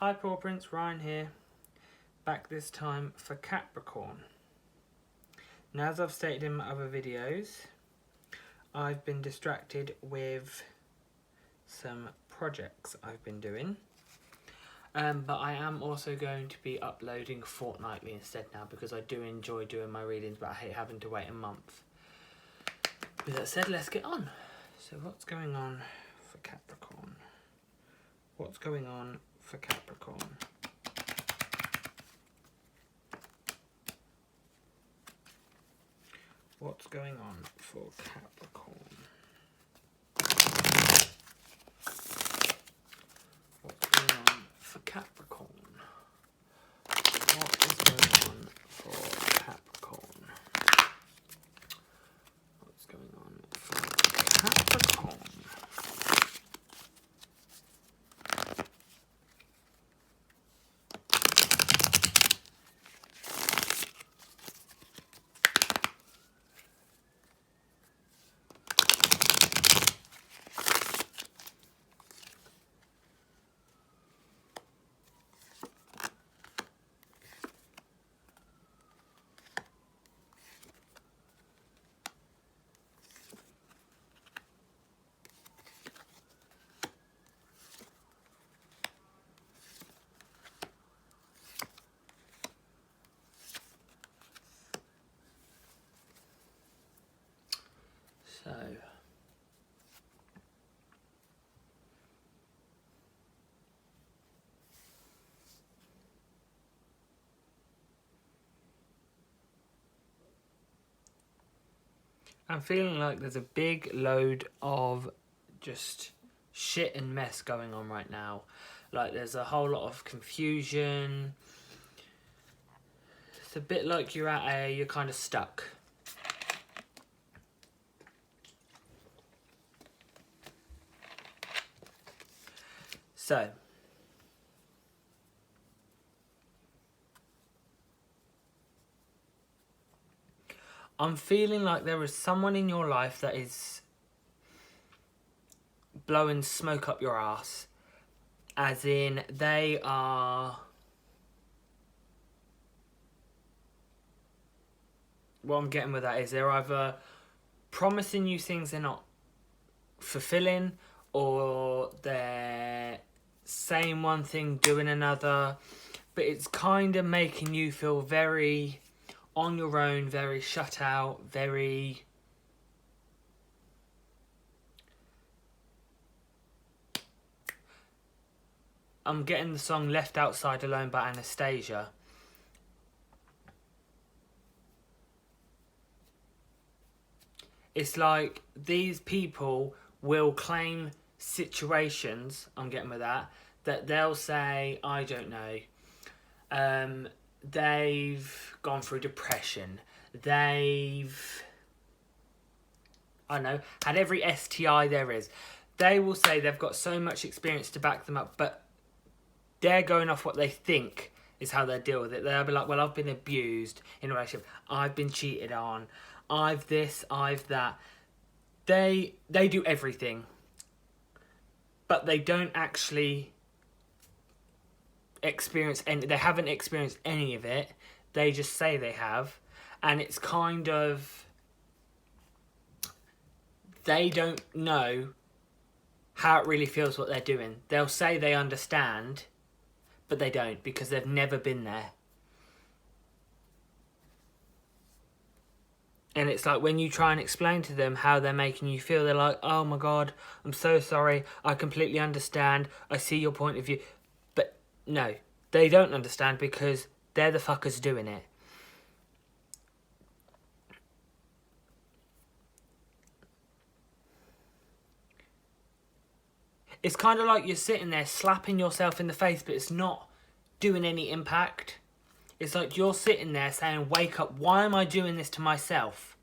Hi Paw Prince, Ryan here, back this time for Capricorn. Now, as I've stated in my other videos, I've been distracted with some projects I've been doing, but I am also going to be uploading fortnightly instead now because I do enjoy doing my readings, but I hate having to wait a month. With that said, let's get on. So what's going on for Capricorn? What's going on for Capricorn? What's going on for Capricorn? What's going on for Capricorn? What is going on for Capricorn? What's going on for Capricorn? So, I'm feeling like there's a big load of just shit and mess going on right now. Like there's a whole lot of confusion. It's a bit like you're kind of stuck. So, I'm feeling like there is someone in your life that is blowing smoke up your ass. As in, they are... What I'm getting with that is they're either promising you things they're not fulfilling, or they're saying one thing, doing another. But it's kind of making you feel very on your own, very shut out, very... I'm getting the song Left Outside Alone by Anastasia. It's like these people will claim situations, I'm getting with that they'll say, I don't know, they've gone through depression, they've, I don't know, had every STI there is. They will say they've got so much experience to back them up, but they're going off what they think is how they deal with it. They'll be like, well, I've been abused in a relationship, I've been cheated on, I've this, I've that. They do everything, but they don't actually experience any, they haven't experienced any of it. They just say they have, and it's kind of, they don't know how it really feels what they're doing. They'll say they understand, but they don't, because they've never been there. And it's like when you try and explain to them how they're making you feel, they're like, oh my God, I'm so sorry, I completely understand, I see your point of view. But no, they don't understand because they're the fuckers doing it. It's kind of like you're sitting there slapping yourself in the face, but it's not doing any impact. It's like you're sitting there saying, wake up, why am I doing this to myself?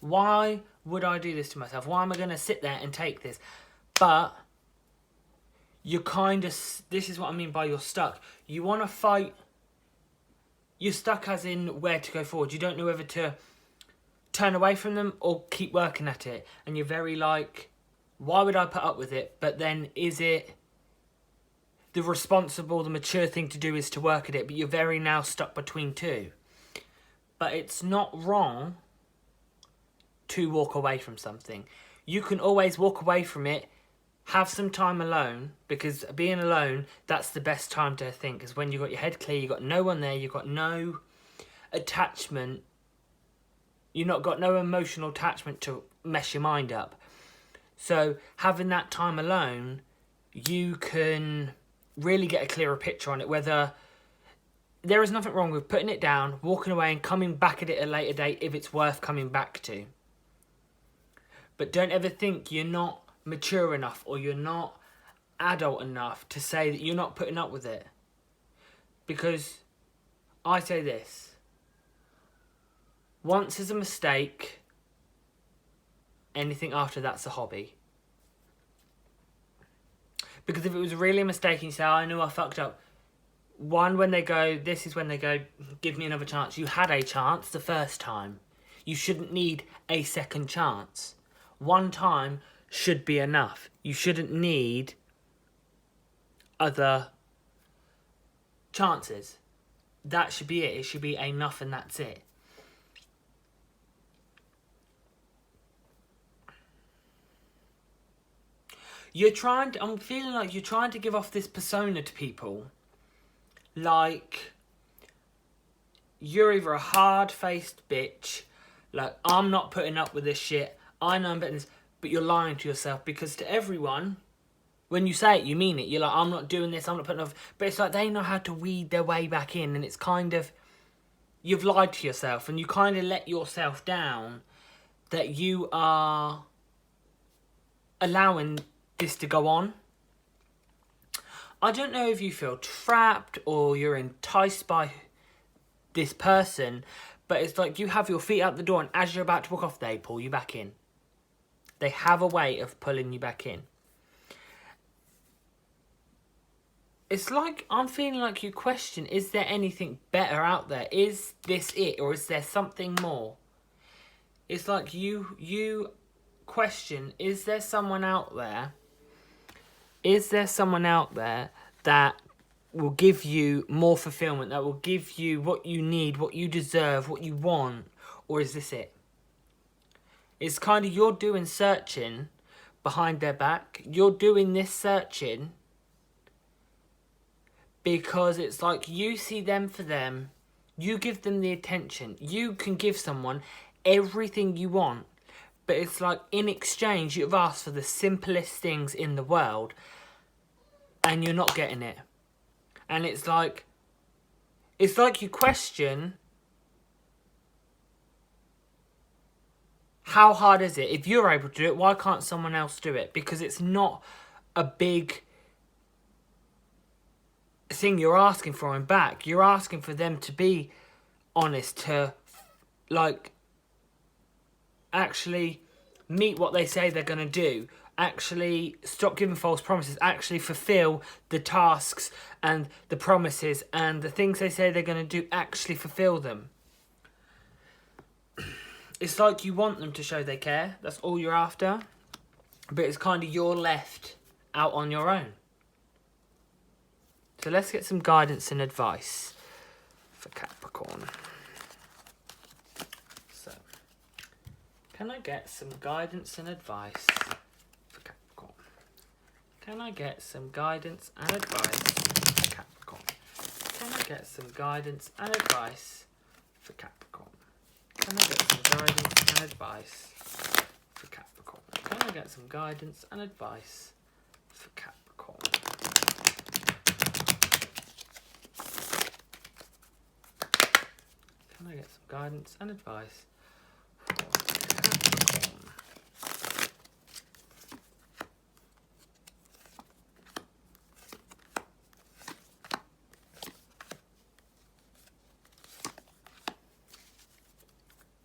Why would I do this to myself? Why am I going to sit there and take this? But you're kind of, this is what I mean by you're stuck. You want to fight, you're stuck as in where to go forward. You don't know whether to turn away from them or keep working at it. And you're very like, why would I put up with it? But then is it the responsible, the mature thing to do is to work at it, but you're very now stuck between two. But it's not wrong to walk away from something. You can always walk away from it, have some time alone, because being alone, that's the best time to think, is when you've got your head clear, you've got no one there, you've got no attachment, you've not got no emotional attachment to mess your mind up. So having that time alone, you can really get a clearer picture on it, whether there is nothing wrong with putting it down, walking away and coming back at it at a later date if it's worth coming back to. But don't ever think you're not mature enough or you're not adult enough to say that you're not putting up with it. Because I say this, once is a mistake, anything after that's a hobby. Because if it was really a mistake and you say, oh, I knew I fucked up, one, when they go, this is when they go, give me another chance. You had a chance the first time. You shouldn't need a second chance. One time should be enough. You shouldn't need other chances. That should be it. It should be enough and that's it. I'm feeling like you're trying to give off this persona to people. Like, you're either a hard-faced bitch, like, I'm not putting up with this shit, I know I'm better than this, but you're lying to yourself, because to everyone, when you say it, you mean it. You're like, I'm not doing this, I'm not putting up, but it's like they know how to weed their way back in, and it's kind of, you've lied to yourself, and you kind of let yourself down, that you are allowing this to go on. I don't know if you feel trapped or you're enticed by this person, but it's like you have your feet out the door and as you're about to walk off, they pull you back in. They have a way of pulling you back in. It's like, I'm feeling like you question, is there anything better out there? Is this it, or is there something more? It's like you question, is there someone out there? Is there someone out there that will give you more fulfillment, that will give you what you need, what you deserve, what you want? Or is this it? It's kind of, you're doing searching behind their back. You're doing this searching because it's like you see them for them. You give them the attention. You can give someone everything you want. But it's like, in exchange, you've asked for the simplest things in the world, and you're not getting it. And it's like you question, how hard is it? If you're able to do it, why can't someone else do it? Because it's not a big thing you're asking for them back. You're asking for them to be honest, to, like, actually meet what they say they're going to do, actually stop giving false promises, actually fulfill the tasks and the promises and the things they say they're going to do, actually fulfill them. It's like you want them to show they care, that's all you're after, but it's kind of you're left out on your own. So let's get some guidance and advice for Capricorn. Can I get some guidance and advice for Capricorn? Can I get some guidance and advice for Capricorn? Can I get some guidance and advice for Capricorn? Can I get some guidance and advice for Capricorn? Can I get some guidance and advice for Capricorn? Can I get some guidance and advice?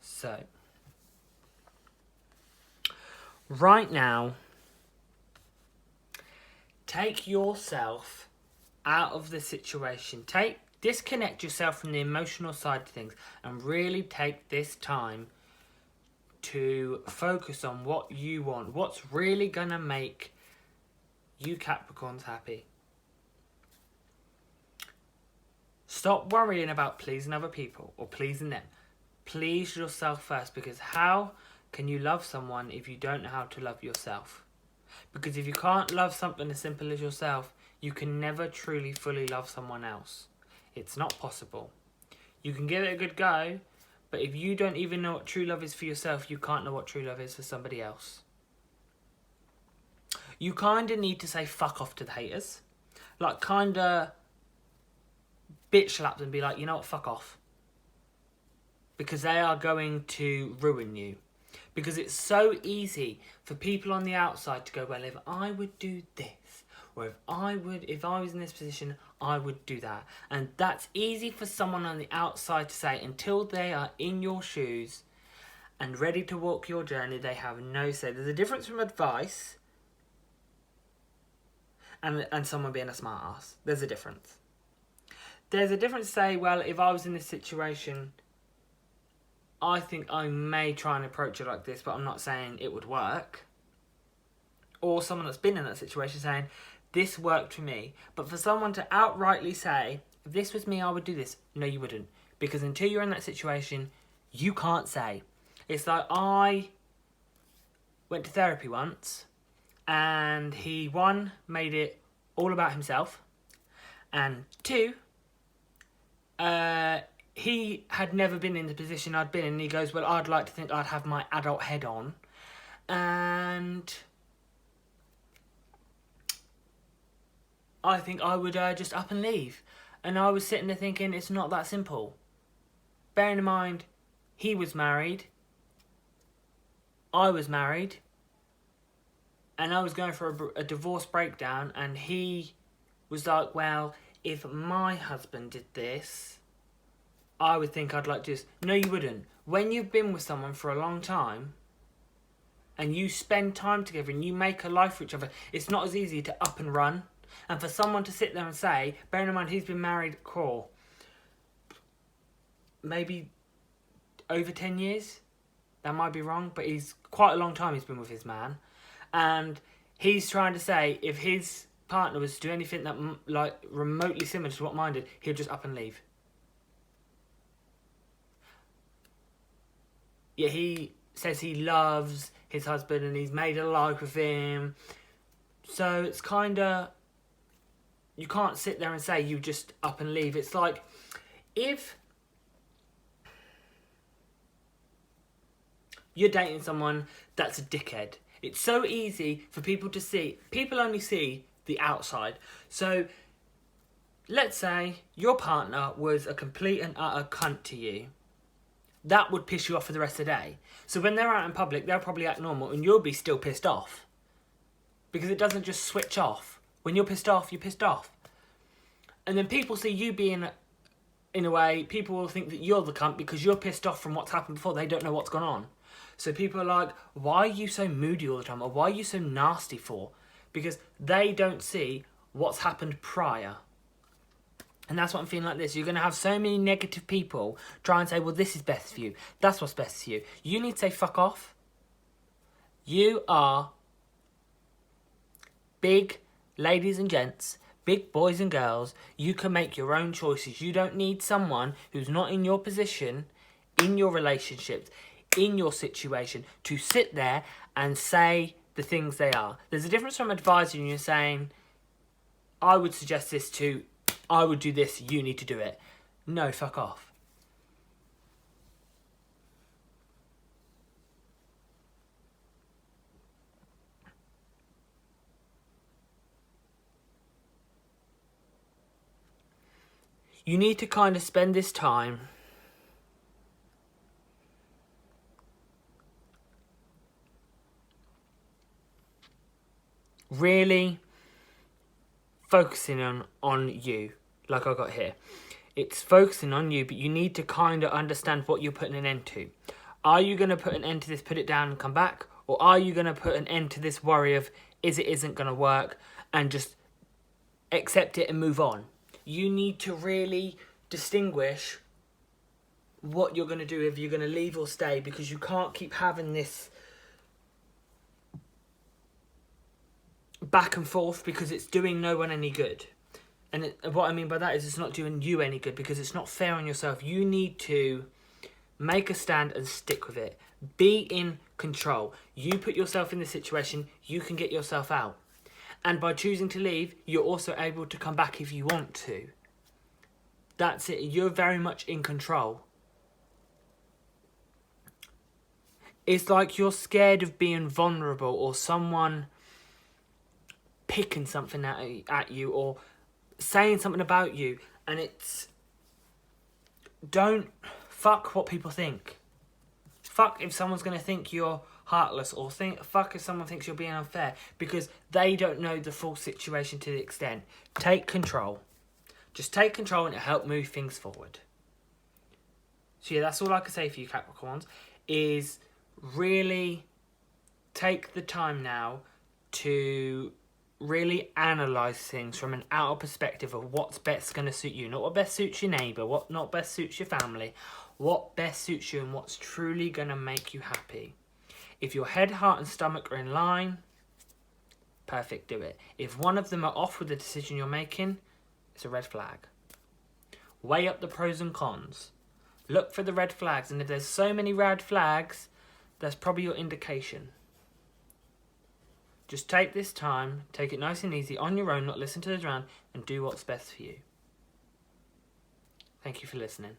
So, right now, take yourself out of the situation. Disconnect yourself from the emotional side of things and really take this time to focus on what you want. What's really going to make you Capricorns happy. Stop worrying about pleasing other people or pleasing them. Please yourself first, because how can you love someone if you don't know how to love yourself? Because if you can't love something as simple as yourself, you can never truly fully love someone else. It's not possible. You can give it a good go, but if you don't even know what true love is for yourself, you can't know what true love is for somebody else. You kind of need to say fuck off to the haters. Like, kind of bitch slap them and be like, you know what, fuck off. Because they are going to ruin you. Because it's so easy for people on the outside to go, well, if I would do this, or if I was in this position, I would do that. And that's easy for someone on the outside to say until they are in your shoes and ready to walk your journey. They have no say. There's a difference from advice and someone being a smart ass. There's a difference. There's a difference to say, well, if I was in this situation, I think I may try and approach it like this, but I'm not saying it would work. Or someone that's been in that situation saying, this worked for me. But for someone to outrightly say, if this was me, I would do this. No, you wouldn't. Because until you're in that situation, you can't say. It's like, I went to therapy once, and he, one, made it all about himself, and two, he had never been in the position I'd been in, and he goes, well, I'd like to think I'd have my adult head on, and I think I would just up and leave. And I was sitting there thinking, it's not that simple. Bearing in mind, he was married, I was married, and I was going for a divorce breakdown, and he was like, well, if my husband did this, I would think I'd like to do this. No, you wouldn't. When you've been with someone for a long time, and you spend time together, and you make a life for each other, it's not as easy to up and run. And for someone to sit there and say, bearing in mind he's been married, maybe over 10 years, that might be wrong, but he's quite a long time he's been with his man. And he's trying to say, if his partner was to do anything that like remotely similar to what mine did, he'll just up and leave. Yeah, he says he loves his husband and he's made a life with him. So it's kind of, you can't sit there and say you just up and leave. It's like, if you're dating someone that's a dickhead, it's so easy for people to see. People only see the outside. So let's say your partner was a complete and utter cunt to you. That would piss you off for the rest of the day. So when they're out in public, they'll probably act normal and you'll be still pissed off. Because it doesn't just switch off. When you're pissed off, you're pissed off. And then people see you being, in a way, people will think that you're the cunt because you're pissed off from what's happened before. They don't know what's gone on. So people are like, why are you so moody all the time? Or why are you so nasty for? Because they don't see what's happened prior. And that's what I'm feeling like this. You're going to have so many negative people try and say, well, this is best for you. That's what's best for you. You need to say, fuck off. You are big ladies and gents, big boys and girls. You can make your own choices. You don't need someone who's not in your position, in your relationships, in your situation, to sit there and say the things they are. There's a difference from advising you saying, I would suggest this to, I would do this, you need to do it. No, fuck off. You need to kind of spend this time really focusing on you, like I got here. It's focusing on you, but you need to kind of understand what you're putting an end to. Are you going to put an end to this, put it down and come back? Or are you going to put an end to this worry of isn't going to work and just accept it and move on? You need to really distinguish what you're going to do, if you're going to leave or stay, because you can't keep having this back and forth because it's doing no one any good. And what I mean by that is it's not doing you any good, because it's not fair on yourself. You need to make a stand and stick with it. Be in control. You put yourself in the situation, you can get yourself out. And by choosing to leave, you're also able to come back if you want to. That's it. You're very much in control. It's like you're scared of being vulnerable, or someone picking something at you, or saying something about you. And it's... Don't... Fuck what people think. Fuck if someone's going to think you're heartless, or fuck if someone thinks you're being unfair, because they don't know the full situation to the extent. Take control. Just take control, and it'll help move things forward. So yeah, that's all I can say for you Capricorns, is really take the time now to really analyse things from an outer perspective of what's best going to suit you. Not what best suits your neighbour, what not best suits your family, what best suits you and what's truly going to make you happy. If your head, heart and stomach are in line, perfect, do it. If one of them are off with the decision you're making, it's a red flag. Weigh up the pros and cons. Look for the red flags, and if there's so many red flags, that's probably your indication. Just take this time, take it nice and easy, on your own, not listen to the drown, and do what's best for you. Thank you for listening.